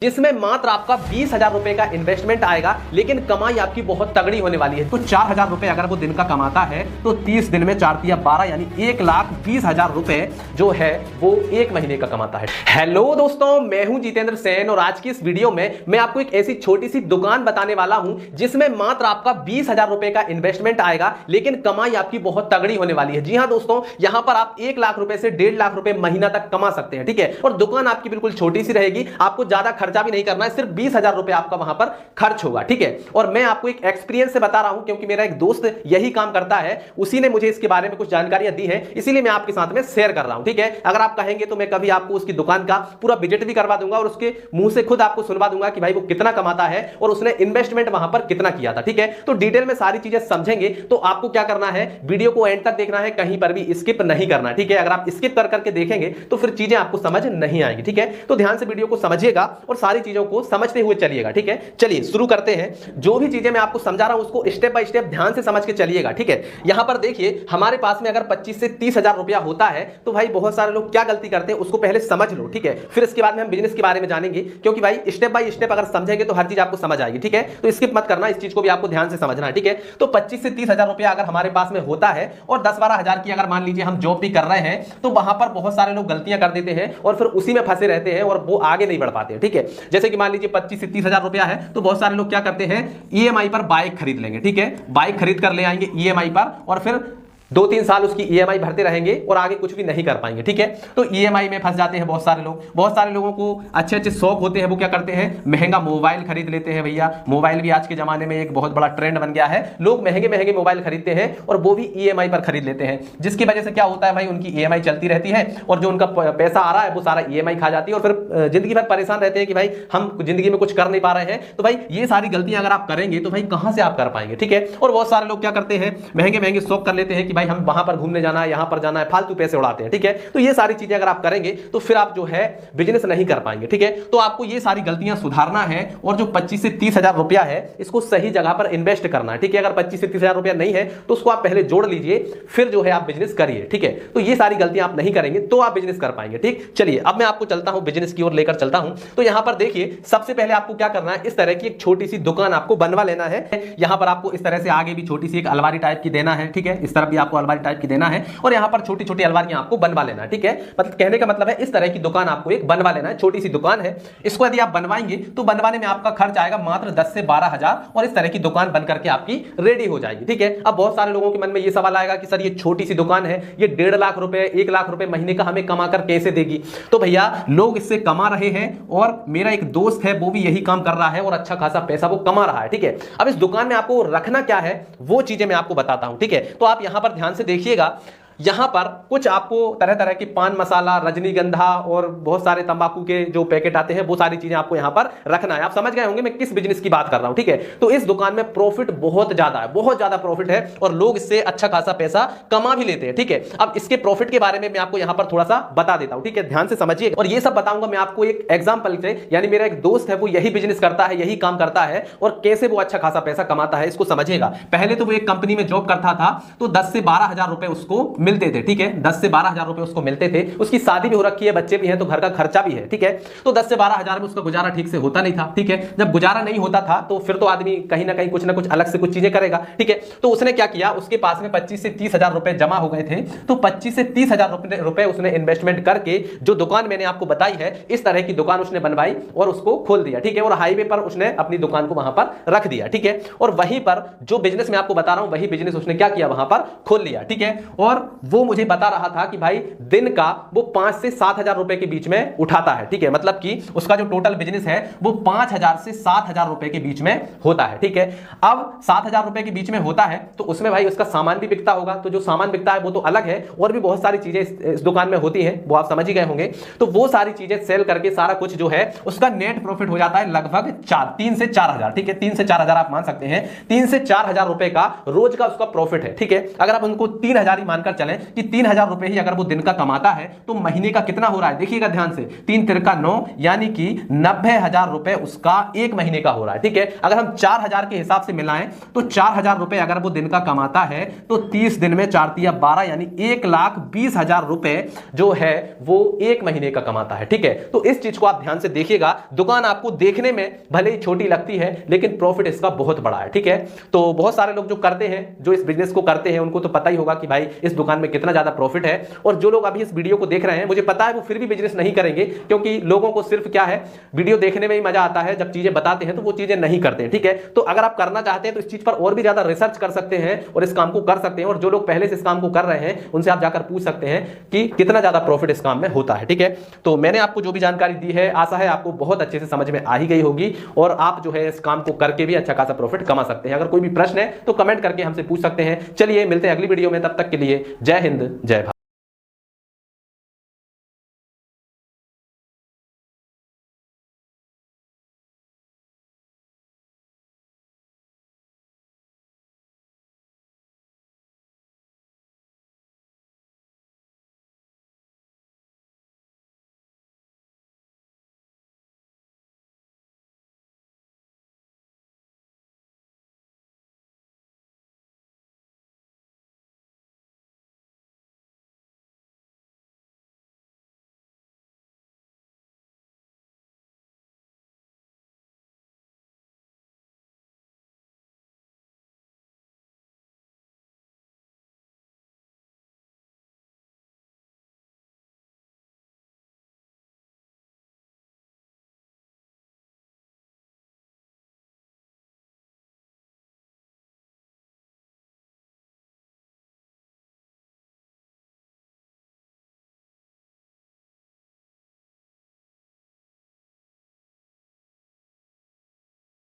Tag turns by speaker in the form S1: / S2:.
S1: जिसमें मात्र आपका 20,000 रुपए का इन्वेस्टमेंट आएगा, लेकिन कमाई आपकी बहुत तगड़ी होने वाली है। तो 4,000 रुपए अगर वो दिन का कमाता है तो 30 दिन में 4 तिया 12 यानी 1,20,000 रुपए जो है वो एक महीने का कमाता है। हेलो दोस्तों, मैं हूं जितेंद्र सेन और आज की इस वीडियो में मैं आपको एक ऐसी छोटी सी दुकान बताने वाला हूं जिसमें मात्र आपका 20,000 रुपए का इन्वेस्टमेंट आएगा, लेकिन कमाई आपकी बहुत तगड़ी होने वाली है। जी हां दोस्तों, यहां पर आप 1 लाख रुपए से 1.5 लाख रुपए महीना तक कमा सकते हैं। ठीक है, और दुकान आपकी बिल्कुल छोटी सी रहेगी, आपको ज्यादा खर्चा भी नहीं करना है, सिर्फ 20,000 रुपए आपका वहां पर खर्च होगा। ठीक है, और मैं आपको एक एक्सपीरियंस से बता रहा हूं क्योंकि मेरा एक दोस्त यही काम करता है, उसी ने मुझे इसके बारे में कुछ जानकारियां दी है, इसीलिए मैं आपके साथ में शेयर कर रहा हूं। ठीक है, अगर आप कहेंगे तो मैं कभी आपको उसकी दुकान का पूरा विजिट भी करवा दूंगा और उसके मुंह से खुद आपको सुनवा दूंगा कि भाई वो कितना कमाता है और उसने इन्वेस्टमेंट वहां पर कितना किया था। ठीक है, तो डिटेल में सारी चीजें समझेंगे तो आपको क्या करना है, वीडियो को एंड तक देखना है, कहीं पर भी स्किप नहीं करना। ठीक है, अगर आप स्किप कर करके देखेंगे तो फिर चीजें आपको समझ नहीं आएंगी। ठीक है, तो ध्यान से वीडियो को समझिएगा और सारी चीजों को समझते हुए चलिएगा। ठीक है, चलिए शुरू करते हैं। जो भी चीजें मैं आपको समझा रहा हूं उसको स्टेप बाय स्टेप ध्यान से समझ के चलिएगा। ठीक है, यहां पर देखिए हमारे पास में अगर 25 से 30,000 रुपया होता है तो भाई बहुत सारे लोग क्या गलती करते हैं उसको पहले समझ लो। ठीक है, फिर इसके बाद में हम बिजनेस के बारे में जानेंगे, क्योंकि भाई स्टेप बाय स्टेप अगर समझेंगे तो हर चीज आपको समझ आएगी। ठीक है, तो स्किप मत करना, इस चीज को भी आपको ध्यान से समझना है। ठीक है, तो 25 से 30,000 रुपया अगर हमारे पास में होता है और 10-12,000 की अगर मान लीजिए हम जॉब भी कर रहे हैं तो वहां पर बहुत सारे लोग गलतियां कर देते हैं और फिर उसी में फंसे रहते हैं और वो आगे नहीं बढ़ पाते हैं। ठीक है, जैसे कि मान लीजिए 25 से 30,000 रुपया है तो बहुत सारे लोग क्या करते हैं, ईएमआई पर बाइक खरीद लेंगे। ठीक है, बाइक खरीद कर ले आएंगे ईएमआई पर और फिर 2-3 साल उसकी ईएमआई भरते रहेंगे और आगे कुछ भी नहीं कर पाएंगे। ठीक है, तो ईएमआई में फंस जाते हैं बहुत सारे लोग। बहुत सारे लोगों को अच्छे अच्छे शौक होते हैं, वो क्या करते हैं, महंगा मोबाइल खरीद लेते हैं। भैया मोबाइल भी आज के जमाने में एक बहुत बड़ा ट्रेंड बन गया है, लोग महंगे महंगे मोबाइल खरीदते हैं और वो भी ईएमआई पर खरीद लेते हैं, जिसकी वजह से क्या होता है भाई, उनकी ईएमआई चलती रहती है और जो उनका पैसा आ रहा है वो सारा ईएमआई खा जाती है और फिर जिंदगी भर परेशान रहते हैं कि भाई हम जिंदगी में कुछ कर नहीं पा रहे हैं। तो भाई ये सारी गलतियां अगर आप करेंगे तो भाई कहां से आप कर पाएंगे। ठीक है, और बहुत सारे लोग क्या करते हैं, महंगे महंगे शौक कर लेते हैं कि भाई हम वहां पर घूमने जाना है, यहां पर जाना है, फालतू पैसे उड़ाते हैं। ठीक है, तो ये सारी चीजें अगर आप करेंगे तो फिर आप जो है बिजनेस नहीं कर पाएंगे। ठीक है, तो आपको ये सारी गलतियां सुधारना है और जो 25 से 30,000 रुपया है इसको सही जगह पर इन्वेस्ट करना है। ठीक है, अगर 25 से 30,000 रुपया नहीं है तो उसको आप पहले जोड़ लीजिए, फिर जो है आप बिजनेस करिए। ठीक है, तो ये सारी गलतियां आप नहीं करेंगे तो आप बिजनेस कर पाएंगे। ठीक, चलिए अब मैं आपको चलता हूं बिजनेस की ओर लेकर चलता हूं। तो यहां पर देखिए सबसे पहले आपको क्या करना है, इस तरह की एक छोटी सी दुकान आपको बनवा लेना है। यहां पर आपको इस तरह से आगे भी छोटी सी एक अलमारी टाइप की देना है। ठीक है, इस तरफ भी आपको अलमारी टाइप की देना है और यहां पर छोटी छोटी अलमारियां आपको बनवा लेना है। ठीक है, मतलब कहने का मतलब है इस तरह की दुकान आपको एक बनवा लेना है, छोटी सी दुकान है। इसको यदि आप बनवाएंगे तो बनवाने में आपका खर्च आएगा मात्र 10 से 12,000 और इस तरह की दुकान बन करके आपकी रेडी हो जाएगी। ठीक है, अब बहुत सारे लोगों के मन में ये सवाल आएगा कि सर ये छोटी सी दुकान है, ये 1.5 लाख रुपए 1 लाख रुपए महीने का हमें कमा कर कैसे देगी। तो भैया लोग इससे कमा रहे हैं और मेरा एक दोस्त है वो भी यही काम कर रहा है और अच्छा खासा पैसा वो कमा रहा है। ठीक है, अब इस दुकान में आपको रखना क्या है वो चीजें मैं आपको बताता हूं। ठीक है, तो आप यहां पर ध्यान से देखिएगा, यहां पर कुछ आपको तरह तरह के पान मसाला, रजनीगंधा और बहुत सारे तंबाकू के जो पैकेट आते हैं वो सारी चीजें आपको यहां पर रखना है। आप समझ गए होंगे मैं किस बिजनेस की बात कर रहा हूं। ठीक है, तो इस दुकान में प्रॉफिट बहुत ज्यादा है, बहुत ज्यादा प्रॉफिट है और लोग इससे अच्छा खासा पैसा कमा भी लेते हैं। ठीक है, अब इसके प्रॉफिट के बारे में मैं आपको यहां पर थोड़ा सा बता देता हूं। ठीक है, ध्यान से समझिए और ये सब बताऊंगा मैं आपको एक एग्जाम्पल से, यानी मेरा एक दोस्त है वो यही बिजनेस करता है, यही काम करता है और कैसे वो अच्छा खासा पैसा कमाता है इसको समझिएगा। पहले तो वो एक कंपनी में जॉब करता था तो 10 से 12,000 रुपए उसको मिलते थे। ठीक है, 10 से 12,000 रुपए उसको मिलते थे, उसकी शादी भी हो रखी है, बच्चे भी हैं तो घर का खर्चा भी है। ठीक है, तो 10 से 12,000 में उसका गुजारा ठीक से होता नहीं था। ठीक है, जब गुजारा नहीं होता था तो फिर तो आदमी कहीं ना कहीं कुछ ना कुछ अलग से कुछ चीजें करेगा। ठीक है, तो उसने क्या किया, उसके पास में 25 से 30,000 रुपए जमा हो गए थे, तो 25 से 30,000 रुपए उसने इन्वेस्टमेंट करके जो दुकान मैंने आपको बताई है इस तरह की दुकान उसने बनवाई और उसको खोल दिया। ठीक है, और हाईवे पर उसने अपनी दुकान को वहां पर रख दिया। ठीक है, और वहीं पर जो बिजनेस मैं आपको बता रहा हूं वही बिजनेस उसने क्या किया, वहां पर खोल लिया। ठीक है, और वो मुझे बता रहा था कि भाई दिन का वो 5 से 7,000 रुपए के बीच में उठाता है। ठीक है, मतलब कि उसका जो टोटल बिजनेस है वो 5,000 से 7,000 रुपए के बीच में होता है। ठीक है, अब 7,000 रुपए के बीच में होता है तो उसमें भाई उसका सामान भी बिकता होगा, तो जो सामान बिकता है वो तो अलग है और भी बहुत सारी चीजें इस दुकान में होती हैं, वो आप समझ ही गए होंगे। तो वो सारी चीजें सेल करके सारा कुछ जो है उसका नेट प्रॉफिट हो जाता है लगभग 3 से 4,000। ठीक है, 3 से 4,000 आप मान सकते हैं, 3 से 4,000 रुपए का रोज का उसका प्रॉफिट है। ठीक है, अगर आप उनको 3,000 ही मानकर चलें कि 3000 रुपए ही अगर वो दिन का कमाता है तो महीने का कितना हो रहा है, देखिएगा ध्यान से, 3 तिरका 9 यानी कि 90,000 रुपए उसका एक महीने का हो रहा है। ठीक है, अगर हम 4000 के हिसाब से मिलाएं तो 4000 रुपए अगर वो दिन का कमाता है तो 30 दिन में 4 तिया 12 यानी 1,20,000 रुपए जो है वो एक महीने का कमाता है। ठीक है, तो इस चीज को आप ध्यान से देखिएगा। दुकान आपको देखने में भले ही छोटी लगती है लेकिन प्रॉफिट इसका बहुत बड़ा है। ठीक है, तो बहुत सारे लोग जो करते हैं, जो इस बिजनेस को करते हैं, उनको तो पता ही होगा कि भाई इस दुकान में कितना ज्यादा प्रॉफिट है। और जो लोग अभी इस वीडियो को देख रहे हैं, मुझे पता है वो फिर भी बिजनेस नहीं करेंगे, क्योंकि लोगों को सिर्फ क्या है, वीडियो देखने में ही मजा आता है, जब चीजें बताते हैं तो वो चीजें नहीं करते हैं। ठीक है, तो अगर आप करना चाहते हैं तो इस चीज पर और भी ज्यादा रिसर्च कर सकते हैं और इस काम को कर सकते हैं। और जो लोग पहले से इस काम को कर रहे हैं उनसे आप जाकर पूछ सकते हैं कि कितना ज्यादा प्रॉफिट इस काम में होता है। ठीक है, तो मैंने आपको जो भी जानकारी दी है, आशा है आपको बहुत अच्छे से समझ में आ ही गई होगी और आप जो है इस काम को करके भी अच्छा खासा प्रॉफिट कमा सकते हैं। अगर कोई भी प्रश्न है तो कमेंट करके हमसे पूछ सकते हैं। चलिए मिलते हैं अगली वीडियो में, तब तक के लिए जय हिंद जय भारत।